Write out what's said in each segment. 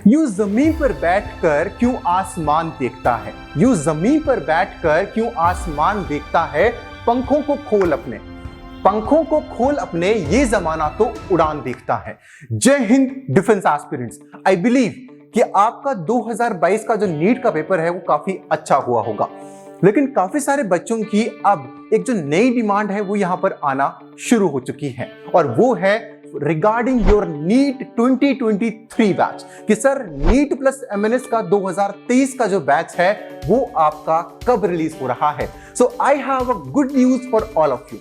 यूं जमीन पर बैठकर क्यों आसमान देखता है, यूं जमीन पर बैठकर क्यों आसमान देखता है। पंखों को खोल अपने, पंखों को खोल अपने, ये जमाना तो उड़ान देखता है। जय Hind defence aspirants, I believe कि आपका 2022 का जो नीट का पेपर है वो काफी अच्छा हुआ होगा, लेकिन काफी सारे बच्चों की अब एक जो नई डिमांड है वो यहां पर आना शुरू हो चुकी है, और वो है रिगार्डिंग योर नीट 2023 बैच कि सर नीट प्लस एमएनएस का 2023 का जो बैच है वो आपका कब रिलीज हो रहा है। So I have a good news for all of you.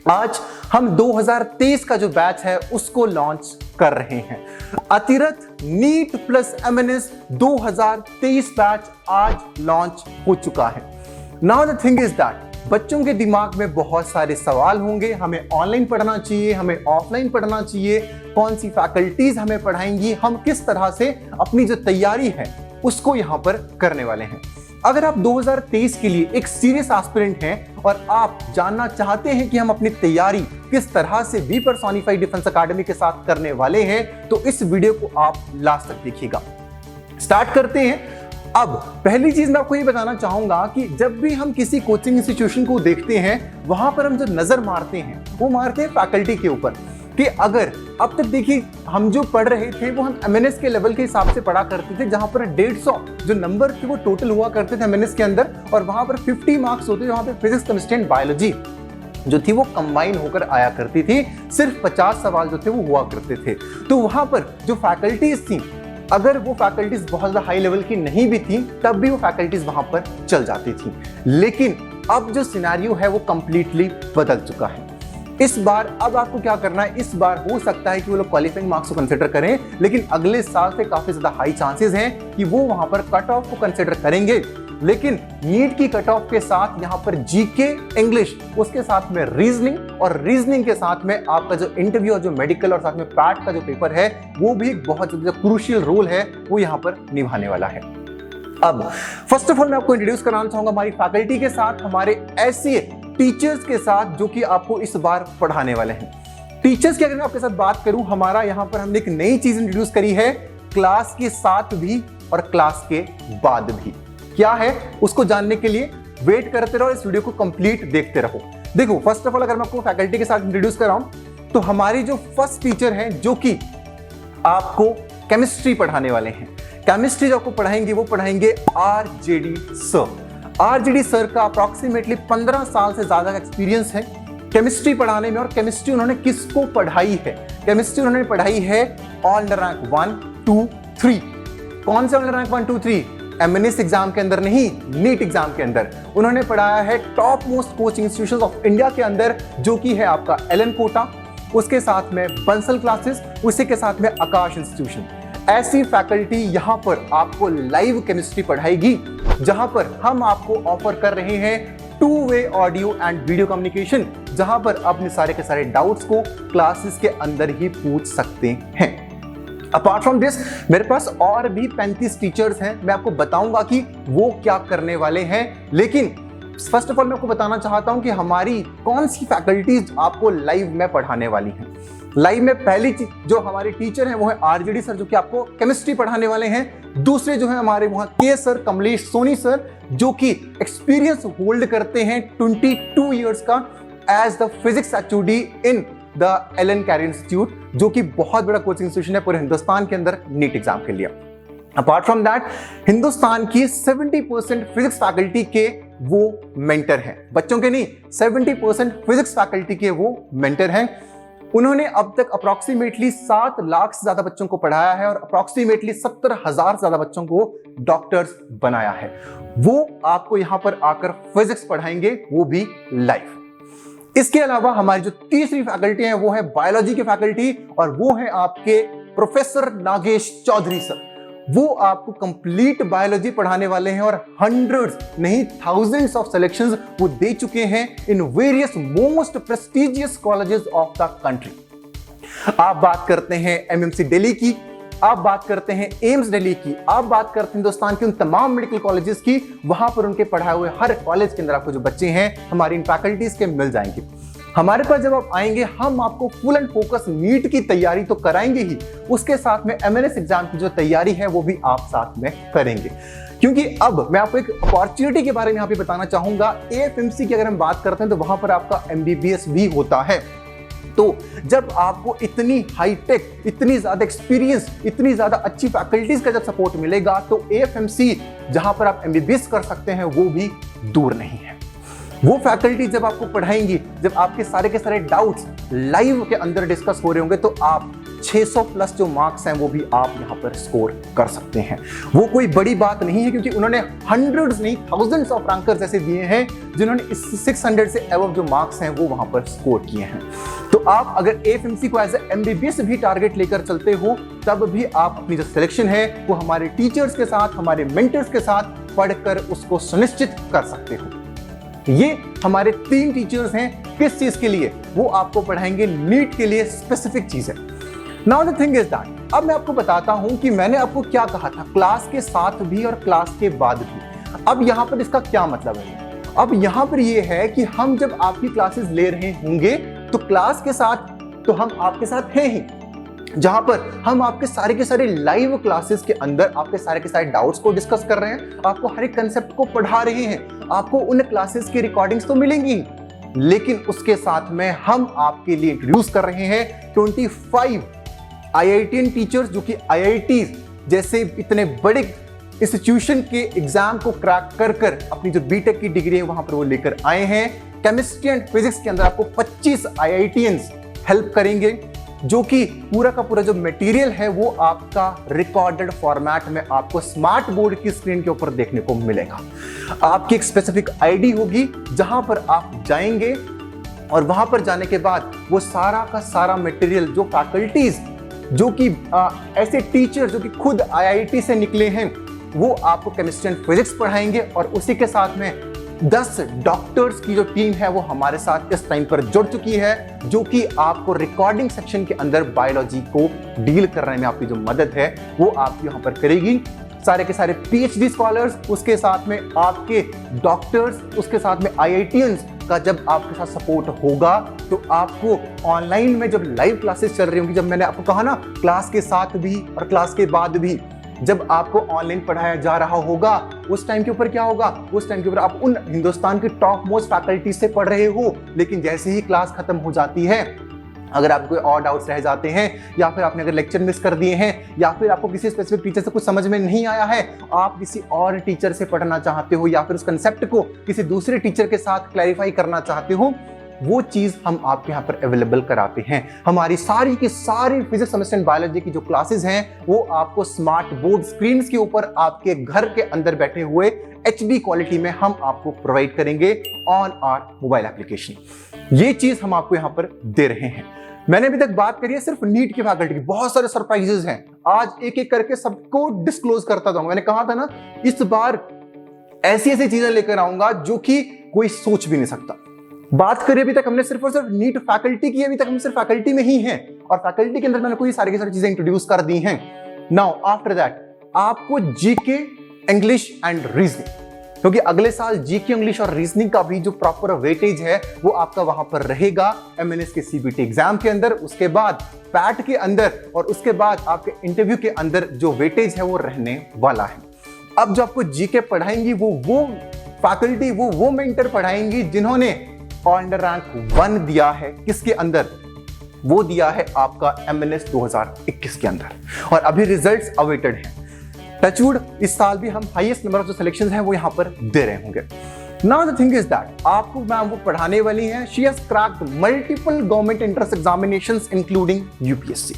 आज हम 2023 का जो बैच है उसको लॉन्च कर रहे हैं। अतिरथ नीट प्लस एमएनएस 2023 बैच आज लॉन्च हो चुका है। Now the thing is that बच्चों के दिमाग में बहुत सारे सवाल होंगे, हमें ऑनलाइन पढ़ना चाहिए, हमें ऑफलाइन पढ़ना चाहिए, कौन सी फैकल्टीज हमें पढ़ाएंगी, हम किस तरह से अपनी जो तैयारी है उसको यहां पर करने वाले हैं। अगर आप 2023 के लिए एक सीरियस एस्पिरेंट हैं और आप जानना चाहते हैं कि हम अपनी तैयारी किस तरह से वी पर्सोनिफाइड डिफेंस एकेडमी के साथ करने वाले हैं, तो इस वीडियो को आप लास्ट तक देखिएगा। स्टार्ट करते हैं। अब पहली चीज मैं आपको ये बताना चाहूंगा कि जब भी हम किसी कोचिंग इंस्टीट्यूशन को देखते हैं वहां पर हम जो नजर मारते हैं वो मारते हैं फैकल्टी के ऊपर कि अगर अब तक देखिए हम जो पढ़ रहे थे वो हम एमएनएस के लेवल के हिसाब से पढ़ा करते थे, जहां पर 150 जो नंबर थे वो टोटल हुआ करते थे एमएनएस के अंदर, और वहां पर 50 मार्क्स होते थे जहां पर फिजिक्स, केमिस्ट्री एंड बायोलॉजी जो थी वो कंबाइन होकर आया करती थी। सिर्फ 50 सवाल जो थे वो हुआ करते थे। तो वहां पर जो फैकल्टीज थी, अगर वो फैकल्टीज बहुत ज्यादा हाई लेवल की नहीं भी थी तब भी वो फैकल्टीज वहां पर चल जाती थी। लेकिन अब जो सिनेरियो है वो कंप्लीटली बदल चुका है। इस बार अब आपको क्या करना है, इस बार हो सकता है कि वो लोग क्वालिफाइंग मार्क्स को कंसीडर करें, लेकिन अगले साल से काफी ज्यादा हाई चांसेस हैं कि वो वहां पर कट ऑफ को कंसीडर करेंगे। लेकिन नीट की कट ऑफ के साथ यहाँ पर जीके, इंग्लिश, उसके साथ में रीजनिंग, और रीजनिंग के साथ में आपका जो इंटरव्यू और जो मेडिकल और साथ में पैट का जो पेपर है वो भी बहुत ज्यादा क्रूशियल रोल है वो यहाँ पर निभाने वाला है। अब फर्स्ट ऑफ ऑल मैं आपको इंट्रोड्यूस कराना चाहूंगा हमारी फैकल्टी के साथ, हमारे ऐसे टीचर्स के साथ जो कि आपको इस बार पढ़ाने वाले हैं। टीचर्स की अगर मैं आपके साथ बात करूं, हमारा यहाँ पर हमने एक नई चीज इंट्रोड्यूस करी है, क्लास के साथ भी और क्लास के बाद भी। क्या है उसको जानने के लिए वेट करते रहो, इस वीडियो को कंप्लीट देखते रहो। देखो फर्स्ट ऑफ ऑल अगर मैं आपको फैकल्टी के साथ इंट्रोड्यूस कर रहा हूं तो हमारी जो फर्स्ट टीचर हैं जो कि आपको केमिस्ट्री पढ़ाने वाले हैं, केमिस्ट्री जो आपको पढ़ाएंगे वो पढ़ाएंगे आरजेडी सर। आरजेडी सर का अप्रॉक्सीमेटली 15 साल से ज्यादा का एक्सपीरियंस है केमिस्ट्री पढ़ाने में। और केमिस्ट्री उन्होंने किसको पढ़ाई है? केमिस्ट्री उन्होंने पढ़ाई है ऑल रैंक 1, 2, 3। कौन से ऑल रैंक 1, 2, 3? एमएनएस एग्जाम के अंदर नहीं, नीट एग्जाम के अंदर उन्होंने पढ़ाया है top most coaching institutions of India के अंदर, जो कि है आपका एलन कोटा, उसके साथ में बंसल क्लासेस, उसी के साथ में आकाश इंस्टीट्यूशन। ऐसी फैकल्टी यहां पर आपको लाइव केमिस्ट्री पढ़ाएगी, जहां पर हम आपको ऑफर कर रहे हैं two way audio and video communication, जहां पर अपने सारे के सारे डाउट्स को क्लासेस के अंदर ही पूछ सकते हैं। अपार्ट फ्रॉम दिस मेरे पास और भी 35 टीचर्स हैं, मैं आपको बताऊंगा कि वो क्या करने वाले हैं। लेकिन फर्स्ट ऑफ ऑल मैं आपको बताना चाहता हूं कि हमारी कौन सी फैकल्टीज आपको लाइव में पढ़ाने वाली हैं। लाइव में पहली जो हमारे टीचर हैं वो है आरजेडी सर, जो कि आपको केमिस्ट्री पढ़ाने वाले हैं। दूसरे जो है हमारे वहां के सर, कमलेश सोनी सर, जो कि एक्सपीरियंस होल्ड करते हैं 22 इयर्स का as the physics HOD in the Allen career institute, जो कि बहुत बड़ा कोचिंग इंस्टीट्यूशन है पूरे हिंदुस्तान के अंदर नीट एग्जाम के लिए। अपार्ट फ्रॉम दैट हिंदुस्तान की 70% फिजिक्स फैकल्टी के वो मेंटर हैं, बच्चों के नहीं, 70% फिजिक्स फैकल्टी के वो मेंटर हैं। उन्होंने अब तक अप्रॉक्सीमेटली 7 लाख से ज्यादा बच्चों को पढ़ाया है और अप्रॉक्सीमेटली 70,000 से ज्यादा बच्चों को डॉक्टर्स बनाया है। वो आपको यहां पर आकर फिजिक्स पढ़ाएंगे, वो भी लाइव। इसके अलावा हमारी जो तीसरी फैकल्टी है वो है बायोलॉजी की फैकल्टी, और वो है आपके प्रोफेसर नागेश चौधरी सर। वो आपको कंप्लीट बायोलॉजी पढ़ाने वाले हैं और हंड्रेड्स नहीं थाउजेंड्स ऑफ सिलेक्शंस वो दे चुके हैं in various most prestigious colleges of the country. आप बात करते हैं एमएमसी दिल्ली की, आप बात करते हैं एम्स दिल्ली की, आप बात करते हैं हिंदुस्तान के उन तमाम मेडिकल कॉलेजेस की, वहां पर उनके पढ़ाए हुए हर कॉलेज के अंदर आपको जो बच्चे हैं हमारी इन फैकल्टीज के मिल जाएंगे। हमारे पास जब आप आएंगे हम आपको फुल एंड फोकस नीट की तैयारी तो कराएंगे ही, उसके साथ में एमएनएस एग्जाम की जो तैयारी है वो भी आप साथ में करेंगे। क्योंकि अब मैं आपको एक अपॉर्चुनिटी के बारे में यहाँ पे बताना चाहूंगा। एएफएमसी की अगर हम बात करते हैं तो वहां पर आपका एमबीबीएस भी होता है। तो जब आपको इतनी हाईटेक, इतनी ज्यादा एक्सपीरियंस, इतनी ज्यादा अच्छी फैकल्टीज का जब सपोर्ट मिलेगा तो एएफएमसी जहां पर आप एमबीबीएस कर सकते हैं वो भी दूर नहीं है। वो फैकल्टी जब आपको पढ़ाएंगी, जब आपके सारे के सारे डाउट्स लाइव के अंदर डिस्कस हो रहे होंगे तो आप 600 प्लस जो मार्क्स हैं वो भी आप यहां पर स्कोर कर सकते हैं। वो कोई बड़ी बात नहीं है, क्योंकि उन्होंने हंड्रेड्स नहीं थाउजेंड्स ऑफ रैंकर्स ऐसे दिए हैं जिन्होंने 600 से अबव जो मार्क्स हैं वो वहां पर स्कोर किए हैं। तो आप अगर एएफएमसी को एज ए एमबीबीएस भी टारगेट लेकर चलते हो तब भी आप अपनी जो सिलेक्शन है वो हमारे टीचर्स के साथ, हमारे मेंटर्स के साथ पढ़कर उसको सुनिश्चित कर सकते हो। ये हमारे 3 टीचर्स हैं। किस चीज के लिए? वो आपको पढ़ाएंगे नीट के लिए स्पेसिफिक चीज है। Now the thing is that अब मैं आपको बताता हूं कि मैंने आपको क्या कहा था क्लास के साथ भी और क्लास के बाद भी। अब यहां पर इसका क्या मतलब है? अब यहां पर ये है कि हम जब आपकी क्लासेस ले रहे होंगे तो क्लास के साथ तो हम आपके साथ हैं ही, जहां पर हम आपके सारे के सारे लाइव क्लासेस के अंदर आपके सारे के सारे डाउट्स को डिस्कस कर रहे हैं, आपको हर एक कंसेप्ट को पढ़ा रहे हैं, आपको उन क्लासेस की रिकॉर्डिंग्स तो मिलेंगी, लेकिन उसके साथ में हम आपके लिए इंट्रोड्यूस कर रहे हैं 25 आईआईटीएन टीचर्स जो कि आईआईटीज जैसे इतने बड़े इंस्टीट्यूशन के एग्जाम को क्रैक कर कर अपनी जो बीटेक की डिग्री है वहां पर वो लेकर आए हैं। केमिस्ट्री एंड फिजिक्स के अंदर आपको 25 आईआईटीएंस हेल्प करेंगे, जो कि पूरा का पूरा जो मटेरियल है वो आपका रिकॉर्डेड फॉर्मेट में आपको स्मार्ट बोर्ड की स्क्रीन के ऊपर देखने को मिलेगा। आपकी एक स्पेसिफिक आईडी होगी जहां पर आप जाएंगे और वहां पर जाने के बाद वो सारा का सारा मटेरियल जो फैकल्टीज जो कि ऐसे टीचर जो कि खुद आईआईटी से निकले हैं वो आपको केमिस्ट्री एंड फिजिक्स पढ़ाएंगे, और उसी के साथ में 10 डॉक्टर्स की जो टीम है वो हमारे साथ इस टाइम पर जुड़ चुकी है, जो कि आपको रिकॉर्डिंग सेक्शन के अंदर बायोलॉजी को डील करने में आपकी जो मदद है वो आपकी यहां पर करेगी। सारे के सारे पीएचडी स्कॉलर्स, उसके साथ में आपके डॉक्टर्स, उसके साथ में आईआईटीएंस का जब आपके साथ सपोर्ट होगा तो आपको ऑनलाइन में जब लाइव क्लासेस चल रही होंगी, जब मैंने आपको कहा ना क्लास के साथ भी और क्लास के बाद भी जब आपको ऑनलाइन पढ़ाया जा रहा होगा, उस टाइम के ऊपर क्या होगा? उस टाइम के ऊपर आप उन हिंदुस्तान की टॉप मोस्ट फैकल्टी से पढ़ रहे हो, लेकिन जैसे ही क्लास खत्म हो जाती है, अगर आपको कोई और डाउट्स रह जाते हैं या फिर आपने अगर लेक्चर मिस कर दिए हैं या फिर आपको किसी स्पेसिफिक टीचर से कुछ समझ में नहीं आया है, आप किसी और टीचर से पढ़ना चाहते हो या फिर उस कंसेप्ट को किसी दूसरे टीचर के साथ क्लैरिफाई करना चाहते हो, वो चीज हम आपके यहाँ पर अवेलेबल कराते हैं। हमारी सारी की सारी फिजिक्स, केमिस्ट्री एंड बायोलॉजी की जो क्लासेस हैं वो आपको स्मार्ट बोर्ड स्क्रीन के ऊपर आपके घर के अंदर बैठे हुए HD क्वालिटी में हम आपको प्रोवाइड करेंगे ऑन आवर मोबाइल एप्लीकेशन। ये चीज हम आपको यहाँ पर दे रहे हैं। मैंने अभी तक बात करी है सिर्फ नीट की फैकल्टी की, बहुत सारे सरप्राइजेस हैं, आज एक एक करके सबको डिस्क्लोज करता जाऊंगा। मैंने कहा था ना इस बार ऐसी ऐसी चीजें लेकर आऊंगा जो कि कोई सोच भी नहीं सकता। बात करें अभी तक हमने सिर्फ और सिर्फ नीट फैकल्टी की, अभी तक हम सिर्फ फैकल्टी में ही हैं और फैकल्टी के अंदर मैंने कोई सारी की सारी चीजें इंट्रोड्यूस कर दी हैं। नाउ आफ्टर दैट आपको जीके, इंग्लिश एंड रीजनिंग, क्योंकि अगले साल जीके, इंग्लिश और रीजनिंग का भी जो प्रॉपर वेटेज है वो आपका वहां पर रहेगा एमएनएस के सीबीटी एग्जाम के अंदर, उसके बाद पैट के अंदर और उसके बाद आपके इंटरव्यू के अंदर जो वेटेज है वो रहने वाला है। अब जो आपको जीके पढ़ाएंगी वो फैकल्टी, वो मेंटर पढ़ाएंगी जिन्होंने अंडर रैंक 1 दिया है। किसके अंदर? वो दिया है आपका एमएनएस 2021 के अंदर, और अभी रिजल्ट्स अवेटेड हैं। टचवुड इस साल भी हम हाईएस्ट नंबर ऑफ जो सिलेक्शंस हैं वो यहां पर दे रहे होंगे। Now the thing is that आपको मैम वो पढ़ाने वाली हैं, she has cracked multiple government entrance examinations including UPSC.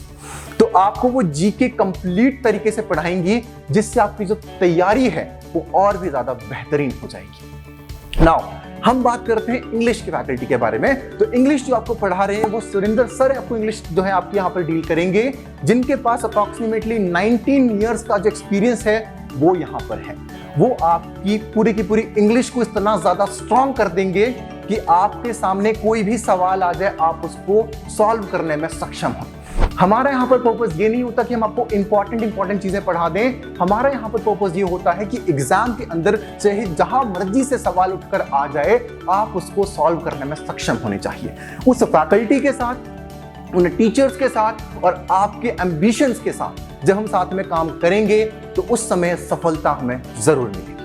तो आपको वो जीके कंप्लीट तरीके से पढ़ाएंगी जिससे आपकी जो तैयारी है वो और भी ज्यादा बेहतरीन हो जाएगी। नाउ हम बात करते हैं इंग्लिश की फैकल्टी के बारे में। तो इंग्लिश जो आपको पढ़ा रहे हैं वो सुरेंद्र सर आपको इंग्लिश जो है आपके यहाँ पर डील करेंगे, जिनके पास अप्रॉक्सीमेटली 19 ईयर्स का जो एक्सपीरियंस है वो यहाँ पर है। वो आपकी पूरी की पूरी इंग्लिश को इतना ज्यादा स्ट्रॉन्ग कर देंगे कि आपके सामने कोई भी सवाल आ जाए आप उसको सॉल्व करने में सक्षम हो। हमारा यहाँ पर पर्पस ये नहीं होता कि हम आपको इंपॉर्टेंट चीजें पढ़ा दें। हमारा यहाँ पर पर्पस ये होता है कि एग्जाम के अंदर चाहे जहां मर्जी से सवाल उठकर आ जाए, आप उसको सॉल्व करने में सक्षम होने चाहिए, उस फैकल्टी के साथ, उन टीचर्स के साथ और आपके एम्बिशंस के साथ। जब हम साथ में काम करेंगे तो उस समय सफलता हमें जरूर मिलेगी।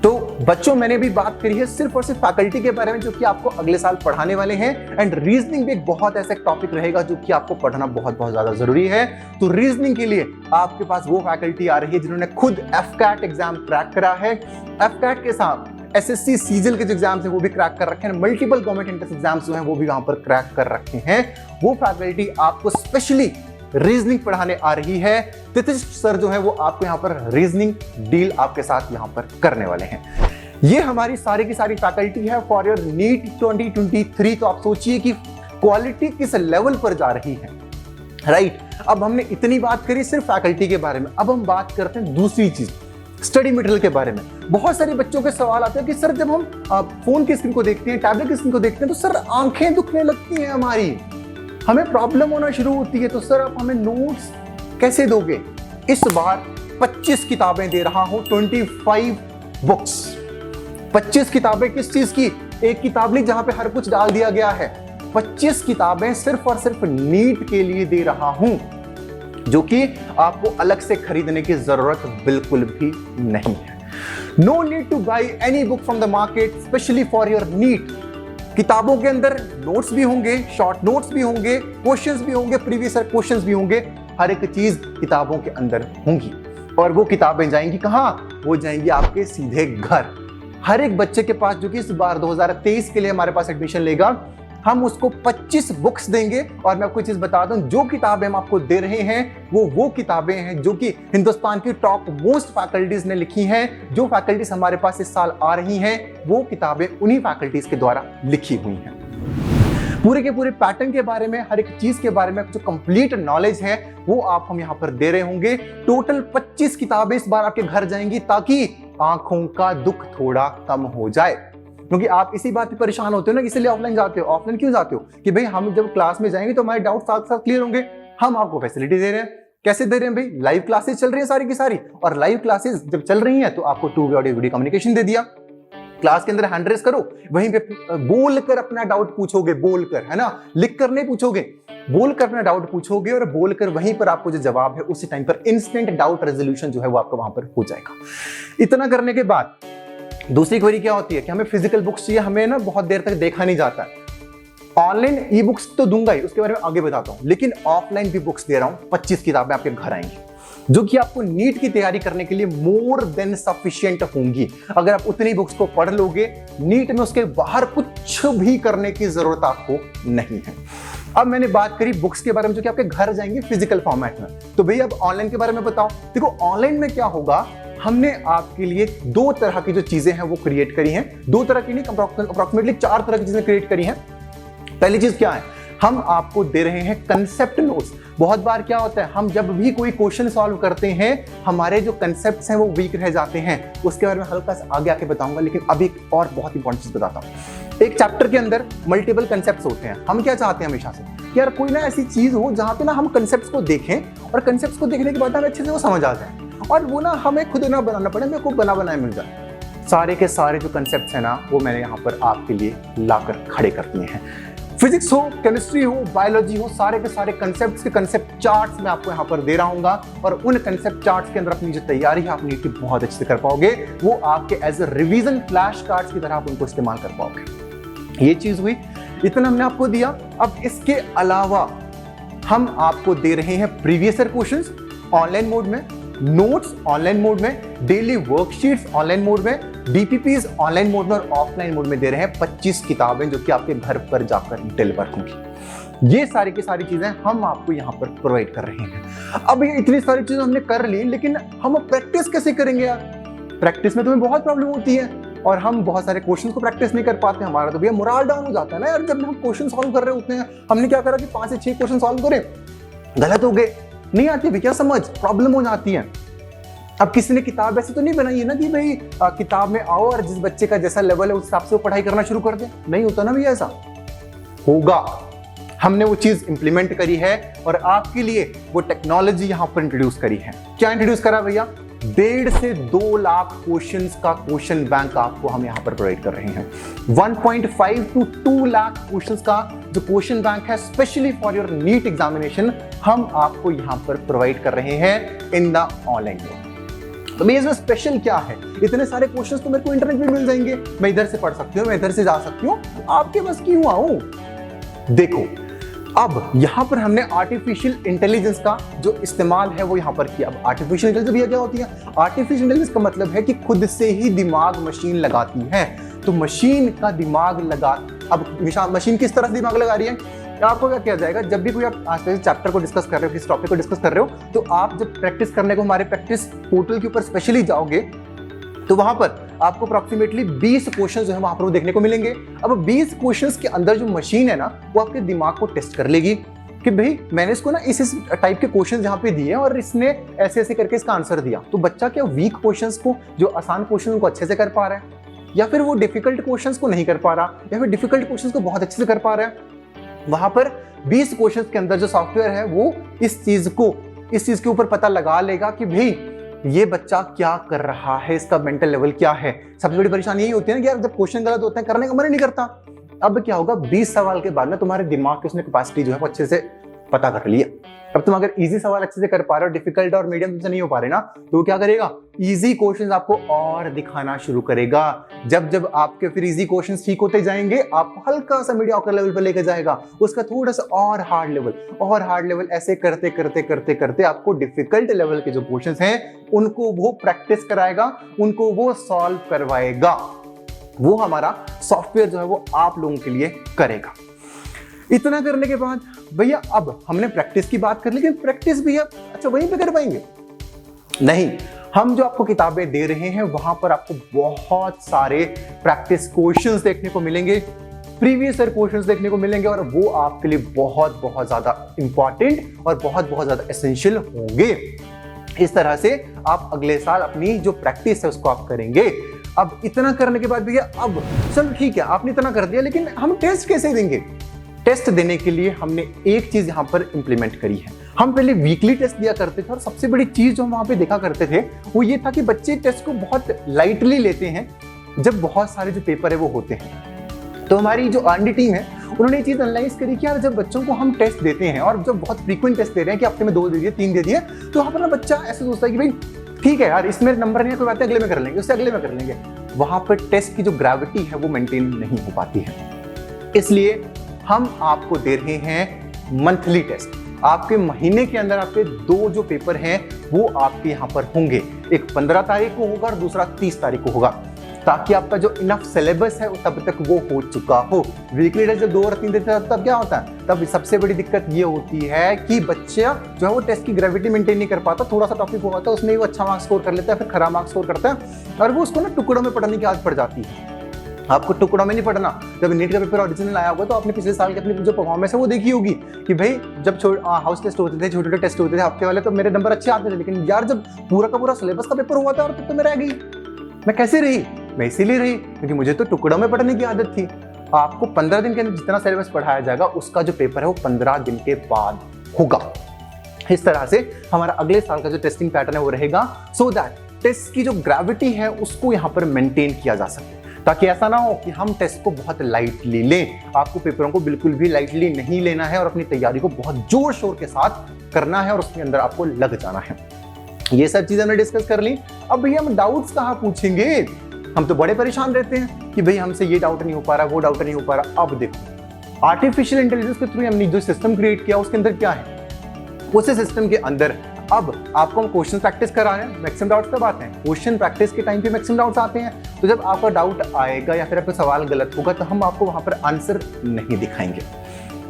तो बच्चों, मैंने भी बात करी है सिर्फ और सिर्फ फैकल्टी के बारे में जो कि आपको अगले साल पढ़ाने वाले हैं। एंड रीजनिंग भी एक बहुत ऐसा टॉपिक रहेगा जो कि आपको पढ़ना बहुत बहुत ज्यादा जरूरी है। तो रीजनिंग के लिए आपके पास वो फैकल्टी आ रही है जिन्होंने खुद एफकैट एग्जाम क्रैक करा है। एफकैट के साथ एसएससी सीजीएल के जो एग्जाम्स हैं वो भी क्रैक कर रखे हैं, मल्टीपल गवर्नमेंट एंट्रेंस एग्जाम्स जो हैं वो भी वहां पर क्रैक कर रखे हैं। वो फैकल्टी आपको स्पेशली रीजनिंग पढ़ाने आ रही है। तितिश सर जो है वो आपको यहाँ पर रीजनिंग डील आपके साथ यहाँ पर करने वाले हैं। ये हमारी सारी की सारी फैकल्टी है फॉर योर नीट 2023। तो आप सोचिए कि क्वालिटी किस लेवल पर जा रही है, राइट। अब हमने इतनी बात करी सिर्फ फैकल्टी के बारे में, अब हम बात करते हैं दूसरी चीज, स्टडी मटेरियल के बारे में। बहुत सारे बच्चों के सवाल आते हैं कि सर जब हम फोन की स्क्रीन को देखते हैं, टैबलेट की स्क्रीन को देखते हैं, तो सर आंखें दुखने लगती हैं, हमारी हमें प्रॉब्लम होना शुरू होती है। तो सर आप हमें नोट्स कैसे दोगे? इस बार 25 किताबें दे रहा हूं, 25 बुक्स। 25 किताबें किस चीज की? एक किताब ली जहां पे हर कुछ डाल दिया गया है। 25 किताबें सिर्फ और सिर्फ नीट के लिए दे रहा हूं, जो कि आपको अलग से खरीदने की जरूरत बिल्कुल भी नहीं है। No need to buy any book from the market specially for your NEET. किताबों के अंदर नोट्स भी होंगे, शॉर्ट नोट्स भी होंगे, क्वेश्चंस भी होंगे, प्रीवियस ईयर क्वेश्चंस भी होंगे, हर एक चीज किताबों के अंदर होंगी। और वो किताबें जाएंगी कहां? वो जाएंगी आपके सीधे घर। हर एक बच्चे के पास जो कि इस बार 2023 के लिए हमारे पास एडमिशन लेगा, हम उसको 25 बुक्स देंगे। और मैं आपको चीज बता दूं, जो किताबें हम आपको दे रहे हैं वो किताबें हैं जो कि हिंदुस्तान की टॉप मोस्ट फैकल्टीज ने लिखी हैं। जो फैकल्टीज हमारे पास इस साल आ रही हैं, वो किताबें उन्हीं फैकल्टीज के द्वारा लिखी हुई हैं। पूरे के पूरे पैटर्न के बारे में, हर एक चीज के बारे में जो कंप्लीट नॉलेज है वो आप हम यहाँ पर दे रहे होंगे। टोटल 25 किताबें इस बार आपके घर जाएंगी ताकि आंखों का दुख थोड़ा कम हो जाए। क्योंकि आप इसी बात पे परेशान होते हो ना, इसलिए ऑफलाइन जाते हो। ऑफलाइन क्यों जाते हो? कि भाई हम जब क्लास में जाएंगे तो हमारे डाउट साथ साथ क्लियर होंगे। हम आपको फैसिलिटी दे रहे हैं। कैसे दे रहे हैं भाई? लाइव क्लासेस चल रही है सारी की सारी, और लाइव क्लासेस जब चल रही हैं तो आपको 2 वे ऑडियो वीडियो कम्युनिकेशन दे दिया। क्लास के अंदर हैंड रेस करो, वहीं पे बोलकर अपना डाउट पूछोगे, बोलकर, है ना, लिख कर नहीं पूछोगे, बोलकर अपना डाउट पूछोगे और बोलकर वहीं पर आपको जो जवाब है उसी टाइम पर इंस्टेंट डाउट रेजोल्यूशन जो है वो आपको वहां पर हो जाएगा। इतना करने के बाद दूसरी क्वेरी क्या होती है कि हमें फिजिकल बुक्स चाहिए, हमें ना बहुत देर तक देखा नहीं जाता है। ऑनलाइन ई बुक्स तो दूंगा ही, उसके बारे में आगे बताता हूं, लेकिन ऑफलाइन भी बुक्स दे रहा हूं। 25 किताबें आपके घर आएंगी जो कि आपको नीट की तैयारी करने के लिए मोर देन सफिशिएंट होंगी। अगर आप उतनी बुक्स को पढ़ लोगे, नीट में उसके बाहर कुछ भी करने की जरूरत आपको नहीं है। अब मैंने बात करी बुक्स के बारे में जो कि आपके घर जाएंगी फिजिकल फॉर्मेट में। तो भैया अब ऑनलाइन के बारे में बताओ। देखो ऑनलाइन में क्या होगा, हमने आपके लिए 2 तरह की जो चीजें हैं वो क्रिएट करी हैं। 2 तरह की नहीं, अप्रोक्सीमेटली 4 तरह की चीजें क्रिएट करी हैं। पहली चीज क्या है, हम आपको दे रहे हैं कंसेप्ट नोट्स। बहुत बार क्या होता है, हम जब भी कोई क्वेश्चन सॉल्व करते हैं हमारे जो कंसेप्ट्स हैं वो वीक रह जाते हैं। उसके बारे में हल्का सा आगे आके बताऊंगा, लेकिन अभी एक और बहुत इंपॉर्टेंट चीज बताता हूं। एक चैप्टर के अंदर मल्टीपल कंसेप्ट्स होते हैं। हम क्या चाहते हैं हमेशा से कि यार कोई ना ऐसी चीज हो जहां पे ना हम कंसेप्ट्स को देखें और कंसेप्ट्स को देखने के बाद हमें अच्छे से वो समझ आ जाए, और वो ना हमें खुद ना बनाना पड़े, हमें को बना बनाए मिल जाए। सारे के सारे जो कंसेप्ट्स हैं ना वो मैंने यहाँ पर आपके लिए लाकर खड़े कर दिए हैं। फिजिक्स हो, केमिस्ट्री हो, बायोलॉजी हो, सारे के सारे कंसेप्ट्स के कंसेप्ट चार्ट्स मैं आपको यहाँ पर दे रहा हूँ, और उन कंसेप्ट चार्ट्स के अंदर अपनी जो तैयारी है आप नीट की बहुत अच्छे से कर पाओगे। वो आपके as a revision flash cards की तरह आप उनको इस्तेमाल कर पाओगे। ये चीज हुई, इतना हमने आपको दिया। अब इसके अलावा हम आपको दे रहे हैं previous year questions online mode में, नोट्स ऑनलाइन मोड में, डेली वर्कशीट्स ऑनलाइन मोड में, डीपीपीज ऑनलाइन मोड में, और ऑफलाइन मोड में दे रहे हैं 25 किताबें जो कि आपके घर पर जाकर डिलीवर होंगी। ये सारी की सारी चीजें हम आपको यहाँ पर प्रोवाइड कर रहे हैं। अब ये इतनी सारी चीजें हमने कर ली, लेकिन हम प्रैक्टिस कैसे करेंगे यार? प्रैक्टिस में तुम्हें बहुत प्रॉब्लम होती है और हम बहुत सारे क्वेश्चन को प्रैक्टिस नहीं कर पाते। हमारा तो भैया मोरल डाउन हो जाता है ना यार, जब हम क्वेश्चन सॉल्व कर रहे होते हैं। हमने क्या करा कि 5 से 6 क्वेश्चन सॉल्व करें, गलत हो गए, नहीं आती भैया समझ, प्रॉब्लम हो जाती है। अब किसी ने किताब ऐसे तो नहीं बनाई है ना कि भाई किताब में आओ और जिस बच्चे का जैसा लेवल है उस हिसाब से वो पढ़ाई करना शुरू कर दे। नहीं होता ना भैया, ऐसा होगा हमने वो चीज इंप्लीमेंट करी है और आपके लिए वो टेक्नोलॉजी यहां पर इंट्रोड्यूस करी है। क्या इंट्रोड्यूस करा भैया? 1.5 से 2 लाख क्वेश्चंस का क्वेश्चन बैंक आपको हम यहां पर प्रोवाइड कर रहे हैं। 1.5 to 2 लाख क्वेश्चंस का जो क्वेश्चन बैंक है specially for your NEET examination हम आपको यहां पर प्रोवाइड कर रहे हैं इन द ऑनलाइन मोड। तो मेरे स्पेशल क्या है? इतने सारे क्वेश्चंस तो मेरे को इंटरनेट पे मिल जाएंगे, मैं इधर से पढ़ सकती हूँ, मैं इधर से जा सकती हूँ, आपके बस क्यों आऊं? देखो, अब यहां पर हमने आर्टिफिशियल इंटेलिजेंस का जो इस्तेमाल है वो यहां पर किया। अब आर्टिफिशियल इंटेलिजेंस भैया क्या होती है? आर्टिफिशियल इंटेलिजेंस का मतलब है कि खुद से ही दिमाग मशीन लगाती है। तो मशीन का दिमाग लगा, अब मशीन किस तरह से दिमाग लगा रही है? आपको क्या किया जाएगा? जब भी कोई आप आज चैप्टर को डिस्कस कर रहे हो, किस टॉपिक को डिस्कस कर रहे हो, तो आप जब प्रैक्टिस करने को हमारे प्रैक्टिस पोर्टल के ऊपर स्पेशली जाओगे तो वहां पर आपको अप्रॉक्सीमेटली 20 क्वेश्चन जो है वहां पर वो देखने को मिलेंगे। अब 20 क्वेश्चंस के अंदर जो मशीन है ना वो आपके दिमाग को टेस्ट कर लेगी कि भाई मैंने इसको ना इस टाइप के क्वेश्चंस यहाँ पे दिए और इसने ऐसे ऐसे करके इसका आंसर दिया। तो बच्चा क्या वीक क्वेश्चंस को, जो आसान क्वेश्चन को अच्छे से कर पा रहा है, या फिर वो डिफिकल्ट क्वेश्चंस को नहीं कर पा रहा, या फिर डिफिकल्ट क्वेश्चंस को बहुत अच्छे से कर पा रहा है। वहां पर 20 क्वेश्चंस के अंदर जो सॉफ्टवेयर है वो इस चीज के ऊपर पता लगा लेगा कि भाई ये बच्चा क्या कर रहा है, इसका मेंटल लेवल क्या है। सबसे बड़ी परेशानी यही होती है ना कि यार जब क्वेश्चन गलत होते हैं करने का मन ही नहीं करता। अब क्या होगा? 20 सवाल के बाद में तुम्हारे दिमाग की उसने कैपेसिटी जो है वो अच्छे से पता कर लिया। अब तुम अगर इजी सवाल अच्छे से कर पा रहे हो, डिफिकल्ट और मीडियम से नहीं हो पा रहे ना, तो क्या करेगा? इजी क्वेश्चंस आपको और दिखाना शुरू करेगा। जब जब आपके फिर इजी क्वेश्चंस ठीक होते जाएंगे, आपको हल्का सा मीडियोकर लेवल पर लेकर जाएगा, उसका थोड़ा सा और हार्ड लेवल, ऐसे करते करते करते करते आपको डिफिकल्ट लेवल के जो क्वेश्चंस हैं उनको वो प्रैक्टिस कराएगा, उनको वो सॉल्व करवाएगा। वो हमारा सॉफ्टवेयर जो है वो आप लोगों के लिए करेगा। इतना करने के बाद भैया अब हमने प्रैक्टिस की बात कर ली, लेकिन प्रैक्टिस भी अच्छा वहीं पे कर पाएंगे? नहीं, हम जो आपको किताबें दे रहे हैं वहां पर आपको बहुत सारे प्रैक्टिस क्वेश्चंस देखने को मिलेंगे, प्रीवियस ईयर क्वेश्चंस देखने को मिलेंगे, और वो आपके लिए बहुत बहुत ज्यादा इंपॉर्टेंट और बहुत बहुत ज्यादा एसेंशियल होंगे। इस तरह से आप अगले साल अपनी जो प्रैक्टिस है उसको आप करेंगे। अब इतना करने के बाद भैया अब चलो ठीक है, आपने इतना कर दिया, लेकिन हम टेस्ट कैसे देंगे? टेस्ट देने के लिए हमने एक चीज यहां पर इंप्लीमेंट करी है। हम पहले वीकली टेस्ट दिया करते थे और सबसे बड़ी चीज जो हम वहां पे देखा करते थे वो ये था कि बच्चे टेस्ट को बहुत लाइटली लेते हैं जब बहुत सारे जो पेपर है वो होते हैं। तो हमारी जो R&D टीम है उन्होंने ये चीज एनालाइज करी कि यार जब बच्चों को हम टेस्ट देते हैं और जब बहुत फ्रीक्वेंट टेस्ट दे रहे हैं कि हफ्ते में 2 दे दिए, 3 दे दिए, तो वहां पर ना बच्चा ऐसे सोचता है कि भाई ठीक है यार इसमें नंबर नहीं है, कोई बात नहीं, अगले में कर लेंगे, उससे अगले में कर लेंगे। वहां पर टेस्ट की जो ग्रेविटी है वो मेंटेन नहीं हो पाती है। इसलिए हम आपको दे रहे हैं मंथली टेस्ट। आपके महीने के अंदर आपके 2 जो पेपर हैं वो आपके यहाँ पर होंगे, एक 15 तारीख को होगा और दूसरा 30 तारीख को होगा, ताकि आपका जो इनफ सिलेबस है तब तक वो हो चुका हो। वीकली टेस्ट जब 2 और 3 देते हैं तब क्या होता है? तब सबसे बड़ी दिक्कत ये होती है कि बच्चा जो है वो टेस्ट की ग्रेविटी मेंटेन नहीं कर पाता, थोड़ा सा टॉपिक होता है उसमें वो अच्छा मार्क्स स्कोर कर लेता है, फिर खराब मार्क्स स्कोर करता है और वो उसको ना टुकड़ों में पढ़ने की आदत पड़ जाती है। आपको टुकड़ों में नहीं पढ़ना। जब नीट का पेपर ओरिजिनल आया होगा तो आपने पिछले साल की अपनी जो परफॉर्मेंस है वो देखी होगी कि भाई जब हाउस टेस्ट होते थे, छोटे छोटे टेस्ट होते थे हफ्ते वाले, तो मेरे नंबर अच्छे आते थे, लेकिन यार जब पूरा का पूरा सिलेबस का पेपर हुआ था और तो मैं रह गई। मैं कैसे रही? मैं इसीलिए रही क्योंकि मुझे तो टुकड़ों में पढ़ने की आदत थी। आपको 15 दिन के अंदर जितना सिलेबस पढ़ाया जाएगा उसका जो पेपर है वो 15 दिन के बाद होगा। इस तरह से हमारा अगले साल का जो टेस्टिंग पैटर्न है वो रहेगा, सो दैट टेस्ट की जो ग्रेविटी है उसको यहाँ पर मेंटेन किया जा सके, ताकि ऐसा ना हो कि हम टेस्ट को बहुत लाइटली लें। आपको पेपरों को बिल्कुल भी लाइटली नहीं लेना है और अपनी तैयारी को बहुत जोर शोर के साथ करना है और उसके अंदर आपको लग जाना है। ये सब चीजें हमने डिस्कस कर ली। अब भैया हम डाउट्स कहाँ पूछेंगे? हम तो बड़े परेशान रहते हैं कि भाई हमसे ये डाउट नहीं हो पा रहा, वो डाउट नहीं हो पा रहा। अब देखो आर्टिफिशियल इंटेलिजेंस के थ्रू हमने जो सिस्टम क्रिएट किया उसके अंदर क्या है, उस सिस्टम के अंदर अब आपको हम क्वेश्चन प्रैक्टिस करा रहे हैं। मैक्सिमम डाउट्स कब आते हैं? क्वेश्चन प्रैक्टिस के टाइम पे मैक्सिमम डाउट्स आते हैं। तो जब आपका डाउट आएगा या फिर आपका सवाल गलत होगा तो हम आपको वहां पर आंसर नहीं दिखाएंगे,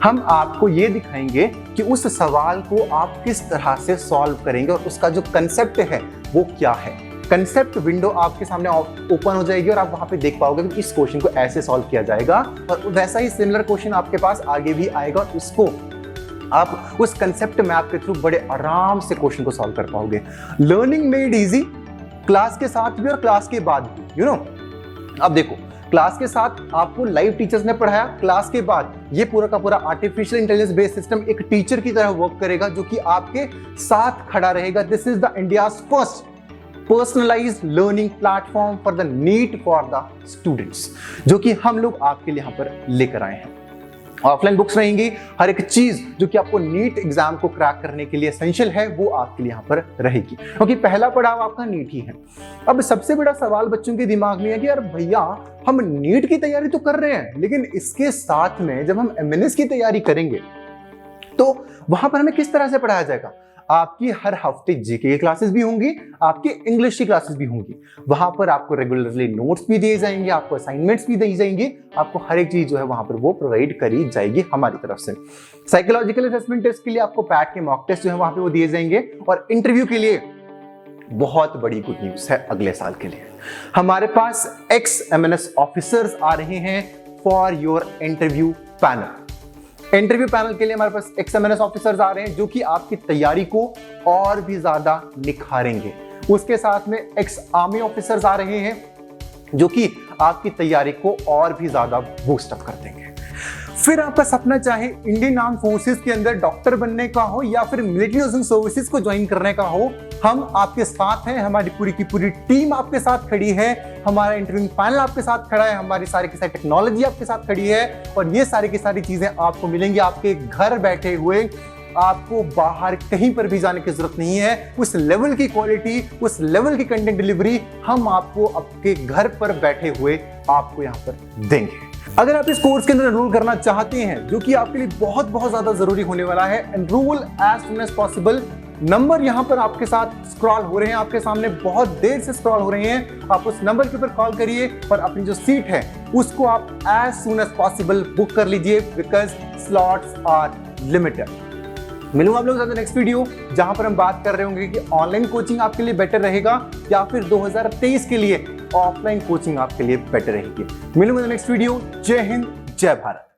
हम आपको ये दिखाएंगे कि उस सवाल को आप किस तरह से सॉल्व करेंगे और उसका जो कंसेप्ट है वो क्या है। कंसेप्ट विंडो आपके सामने ओपन हो जाएगी और आप वहां पे देख पाओगे कि इस क्वेश्चन को ऐसे सॉल्व किया जाएगा और वैसा ही सिमिलर क्वेश्चन आपके पास आगे भी आएगा और उसको आप उस कंसेप्ट मैप के थ्रू बड़े आराम से क्वेश्चन को सॉल्व कर पाओगे। लर्निंग मेड इजी, क्लास के साथ भी और क्लास के बाद भी, यू नो। अब देखो क्लास के साथ आपको लाइव टीचर्स ने पढ़ाया, क्लास के बाद ये पूरा का पूरा आर्टिफिशियल इंटेलिजेंस बेस्ड सिस्टम एक टीचर की तरह वर्क करेगा जो कि आपके साथ खड़ा रहेगा। This is the India's first personalised learning platform for the NEET for the students, जो कि हम लोग आपके लिए यहां पर लेकर आए हैं। ऑफलाइन बुक्स रहेंगी, हर एक चीज जो कि आपको नीट एग्जाम को क्रैक करने के लिए एसेंशियल है वो आपके लिए यहाँ पर रहेगी, क्योंकि पहला पड़ाव आपका नीट ही है। अब सबसे बड़ा सवाल बच्चों के दिमाग में है कि यार भैया हम नीट की तैयारी तो कर रहे हैं, लेकिन इसके साथ में जब हम एमएनएस की तैयारी करेंगे तो वहां पर हमें किस तरह से पढ़ाया जाएगा। आपकी हर हफ्ते जीके की क्लासेस भी होंगी, आपकी इंग्लिश की क्लासेस भी होंगी, वहां पर आपको रेगुलरली नोट्स भी दिए जाएंगे, आपको असाइनमेंट्स भी दी जाएंगी, आपको हर एक चीज जो है वहां पर वो प्रोवाइड करी जाएगी हमारी तरफ से। साइकोलॉजिकल असेसमेंट टेस्ट के लिए आपको पैट के मॉक टेस्ट जो है वहां पे वो दिए जाएंगे, और इंटरव्यू के लिए बहुत बड़ी गुड न्यूज है अगले साल के लिए, हमारे पास एक्स एमएनएस ऑफिसर्स आ रहे हैं for your interview panel. Interview panel के लिए हमारे पास एक्सएमएनएस ऑफिसर्स आ रहे हैं जो कि आपकी तैयारी को और भी ज्यादा निखारेंगे। उसके साथ में एक्स आर्मी ऑफिसर्स आ रहे हैं जो कि आपकी तैयारी को और भी ज्यादा बूस्ट अप कर देंगे। फिर आपका सपना चाहे इंडियन आर्म फोर्सेस के अंदर डॉक्टर बनने का हो या फिर मिलिट्री नर्सिंग सर्विसेज को ज्वाइन करने का हो, हम आपके साथ हैं, हमारी पूरी की पूरी टीम आपके साथ खड़ी है, हमारा इंटरव्यू पैनल आपके साथ खड़ा है, हमारी सारी की सारी टेक्नोलॉजी आपके साथ खड़ी है, और ये सारी की सारी चीजें आपको मिलेंगी आपके घर बैठे हुए। आपको बाहर कहीं पर भी जाने की जरूरत नहीं है। उस लेवल की क्वालिटी, उस लेवल की कंटेंट डिलीवरी हम आपको आपके घर पर बैठे हुए आपको यहां पर देंगे। अगर आप इस कोर्स के अंदर एनरोल करना चाहते हैं, जो कि आपके लिए बहुत बहुत ज्यादा जरूरी होने वाला है, enrol as soon as possible. Number यहां पर आपके साथ स्क्रॉल हो रहे हैं, आपके सामने बहुत देर से स्क्रॉल हो रहे हैं। आप उस नंबर के ऊपर कॉल करिए और अपनी जो सीट है उसको आप as soon as possible book कर लीजिए, बिकॉज स्लॉट्स आर लिमिटेड। मिलूंगा आप लोगों के साथ नेक्स्ट वीडियो, जहां पर हम बात कर रहे होंगे कि ऑनलाइन कोचिंग आपके लिए बेटर रहेगा या फिर 2023 के लिए ऑफलाइन कोचिंग आपके लिए बेटर रहेगी। मिलूंगा नेक्स्ट वीडियो। जय हिंद, जय भारत।